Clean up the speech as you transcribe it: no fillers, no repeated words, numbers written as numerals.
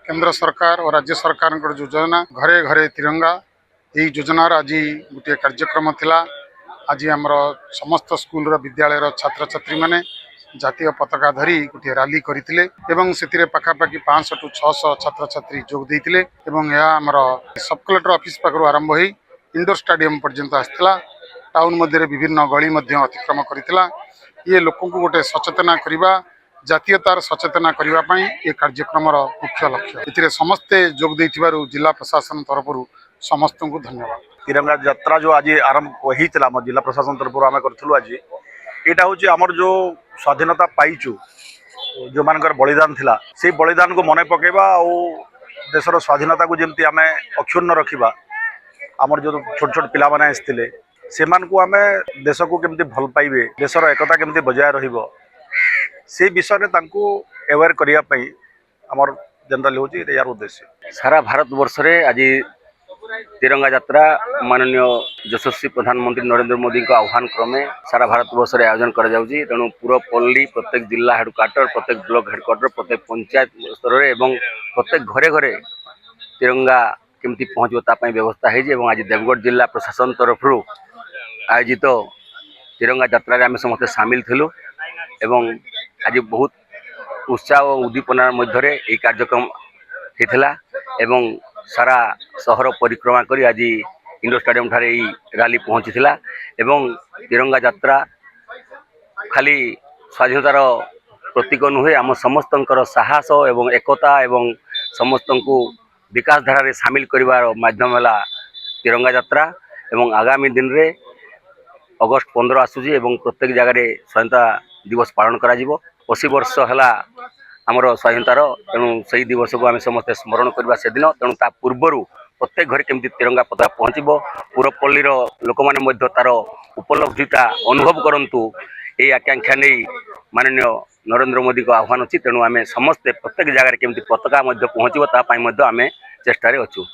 केंद्र सरकार और राज्य सरकार जो योजना घरे घरे तिरंगा यही योजनार आज गोटे कार्यक्रम थिला। आज आमर समस्त स्कूल विद्यालय छात्र छात्री माने जातीय पताका धरी गोटे रैली करते से पाखापाखि 500 टू 600 छात्र छात्री जोग देते आमर सब कलेक्टर ऑफिस पाखु आरंभ हो इंडोर स्टेडियम पर्यंत आसाला। टाउन मध्य विभिन्न गली अतिक्रम करथिला। ये लोक गोटे सचेतना करने जातीयतार सचेतना करने ये कार्यक्रम मुख्य लक्ष्य। ए समस्ते जोग देथिबारु जिला प्रशासन तरफ समस्त को धन्यवाद। तिरंगा यात्रा जो आज आरंभ होता जिला प्रशासन तरफ आम करूँ आज यहाँ हूँ आमर जो स्वाधीनता पाइचु जो मानकर बलिदान थिला से बलिदान को मन पकेबा और देशर स्वाधीनता को जमती आम अक्षुण्ण रखा। आमर जो छोट छोट पिला माने आसते से आम देश को केमती भल पाइबे देशर एकता केमती बजाय रहिबो से विषय में अवेयर करने आमर जनरल हूँ यार उद्देश्य। सारा भारत वर्ष रे आज तिरंगा यात्रा माननीय यशस्वी प्रधानमंत्री नरेंद्र मोदी का आह्वान क्रमे सारा भारत वर्ष रे आयोजन करा जाउची। तेणु पूरा पल्ली प्रत्येक जिला हेडक्वार्टर प्रत्येक ब्लॉक हेडक्वार्टर प्रत्येक पंचायत स्तर रे एवं प्रत्येक घरे घरे तिरंगा केमती पहुँचो तापाई व्यवस्था है। आज देवगढ़ जिला प्रशासन तरफ आयोजित तिरंगा यात्रा रे आम समस्त सामिल थिलु एवं आज बहुत उत्साह और उद्दीपना मध्य ये कार्यक्रम होता एवं सारा सहर परिक्रमा करी आज इंडोर स्टेडियम ठारे रैली पहुँची एवं तिरंगा यात्रा खाली स्वाधीनतार प्रतीक नुहे आम समस्त साहस एवं एकता एवं समस्त को विकास धारा सामिल करिवार माध्यम है तिरंगा यात्रा। एवं आगामी दिन रे अगस्ट 15 आसूची एवं प्रत्येक जगह स्वाधीनता दिवस पालन करा जिवो। 80 वर्ष है आमर स्वाधीनतार। तेणु से दिवस को आम समस्त स्मरण करवा से दिन। तेणु ता पूर्वर प्रत्येक घरे केमती तिरंगा पताका पहुँचो पूरपल्लीर लोक मैंने तार उपलब्धिता अनुभव करूँ ये आकांक्षा नहीं माननीय नरेंद्र मोदी को आह्वान अच्छी। तेणु आम समस्ते प्रत्येक जगह केमती पताका पहुँचो आम चेष्टा अच्छू।